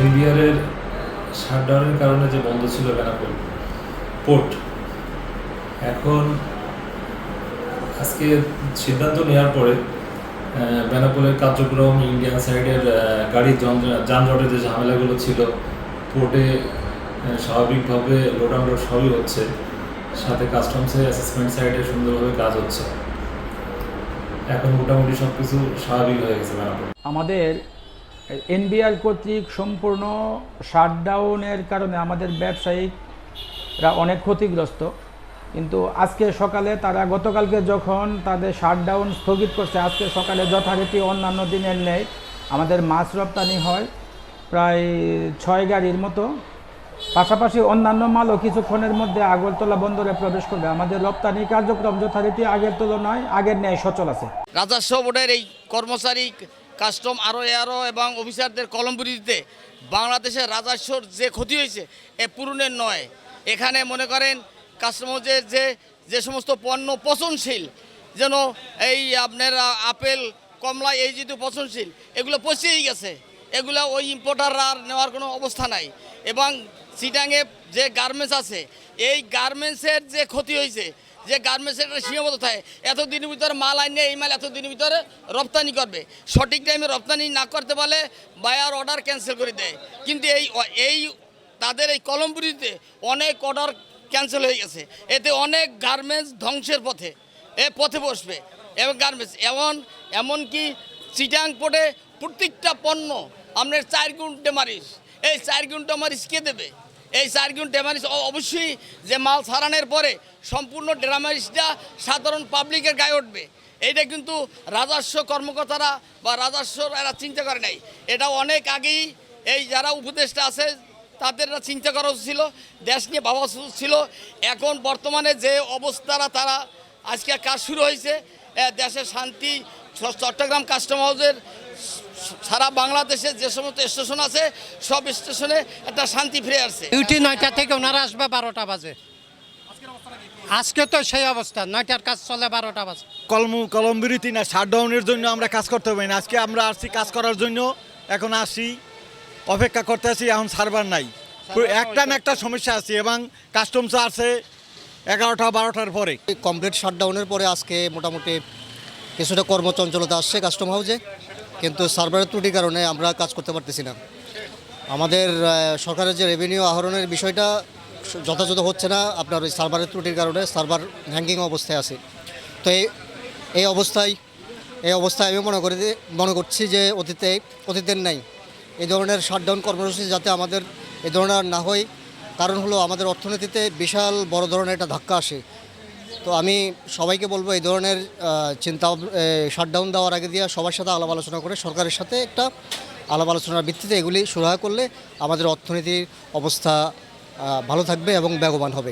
NBR এর শাটডাউনের কারণে যে বন্ধ ছিল বেনাপোল পোর্ট, এখন আজকে সিদ্ধান্ত নেওয়ার পরে বেনাপোলের কার্যক্রম, ইন্ডিয়ান সাইডের গাড়ির যানজটের যে ঝামেলাগুলো ছিল পোর্টে স্বাভাবিকভাবে লোড আনলোড সবই হচ্ছে, সাথে কাস্টমসের অ্যাসেসমেন্ট সাইডে সুন্দরভাবে কাজ হচ্ছে। এখন মোটামুটি সব কিছু স্বাভাবিক হয়ে গেছে বেনাপোল। আমাদের এনবিআর কর্তৃক সম্পূর্ণ শাটডাউনের কারণে আমাদের ব্যবসায়িকরা অনেক ক্ষতিগ্রস্ত, কিন্তু আজকে সকালে তারা গতকালকে যখন তাদের শাটডাউন স্থগিত করছে, আজকে সকালে যথারীতি অন্যান্য দিনের নেই আমাদের মাছ রপ্তানি হয় প্রায় 6 গাড়ির মতো। পাশাপাশি অন্যান্য মালও কিছুক্ষণের মধ্যে আগরতলা বন্দরে প্রবেশ করবে। আমাদের রপ্তানি কার্যক্রম যথারীতি আগের তুলনায় আগের ন্যায় সচল আছে। রাজস্ব বোর্ডের এই কর্মচারী, কাস্টম আরও এবং অফিসারদের কলমবিরতিতে বাংলাদেশের রাজস্বর যে ক্ষতি হয়েছে এ পূরণের নয়। এখানে মনে করেন কাস্টমারদের যে সমস্ত পণ্য পচনশীল, যেন এই আপনার আপেল, কমলা, এই যেহেতু পচনশীল, এগুলো পচেই গেছে, এগুলো ওই ইম্পোর্টাররা আর নেওয়ার কোনো অবস্থা নাই। এবং চিটাঙে যে গার্মেন্টস আছে, এই গার্মেন্টসের যে ক্ষতি হয়েছে, যে গার্মেন্টসের একটা সীমাবদ্ধ থাকে, এতদিনের ভিতরে মাল আইনে এই মাল এতদিনের ভিতরে রপ্তানি করবে, সঠিক টাইমে রপ্তানি না করতে পারলে বায়ার অর্ডার ক্যান্সেল করে দেয়। কিন্তু এই তাদের এই কলমবিরতিতে অনেক অর্ডার ক্যান্সেল হয়ে গেছে, এতে অনেক গার্মেন্টস ধ্বংসের পথে বসবে। এবং গার্মেন্টস এমনকি চিটাং পোর্টে প্রত্যেকটা পণ্য আপনার 4 গুণ ডেমারিজ, এই 4 গুণ ডেমারিজ কে দেবে? এই 4 গুণ ডেমারিজ অবশ্যই যে মাল ছাড়ানোর পরে সম্পূর্ণ ডেমারিজটা সাধারণ পাবলিকের গায়ে উঠবে। এইটা কিন্তু রাজস্ব কর্মকর্তারা বা রাজস্ব এরা চিন্তা করে নাই। এটা অনেক আগেই এই যারা উপদেষ্টা আছে তাদের চিন্তা করা ছিল, দেশ নিয়ে ভাবা ছিল। এখন বর্তমানে যে অবস্থারা তারা আজকে কাজ শুরু হয়েছে, দেশের শান্তি, চট্টগ্রাম কাস্টম হাউসের সারা বাংলাদেশে যে সমস্ত স্টেশন আছে সব স্টেশনে একটা শান্তি ফিরে আসছে। ডিউটি 9টা থেকে ওনারা আসবে 12টা বাজে। আজকে তো সেই অবস্থা, 9টার কাজ চলে 12টা বাজে। কলমবিরতি না, শাটডাউনের জন্য আমরা কাজ করতে পারি না। আজকে আমরা আসছি কাজ করার জন্য, এখন আসি অপেক্ষা করতে আছি, এখন সার্ভার নাই, একটা না একটা সমস্যা আছে। এবং কাস্টমস আছে 11টা 12টার পরে। কমপ্লিট শাটডাউনের পরে আজকে মোটামুটি কিছুটা কর্মচঞ্চলতা আসছে কাস্টম হাউসে, কিন্তু সার্ভারের ত্রুটির কারণে আমরা কাজ করতে পারতেছি না। আমাদের সরকারের যে রেভিনিউ আহরণের বিষয়টা যথাযথ হচ্ছে না, আপনার ওই সার্ভারের ত্রুটির কারণে সার্ভার হ্যাঙ্গিং অবস্থায় আছে। তো এই অবস্থায় আমি মনে করছি যে অতীতের নাই এই ধরনের শাটডাউন কর্মসূচি যাতে আমাদের এই ধরনের না হয়। কারণ হলো আমাদের অর্থনীতিতে বিশাল বড় ধরনের একটা ধাক্কা আসে। তো আমি সবাইকে বলবো এই ধরনের শাটডাউন দেওয়ার আগে দিয়ে সবার সাথে আলাপ আলোচনা করে সরকারের সাথে একটা আলাপ আলোচনার ভিত্তিতে এগুলি সুরাহা করলে আমাদের অর্থনীতির অবস্থা ভালো থাকবে এবং বেগবান হবে।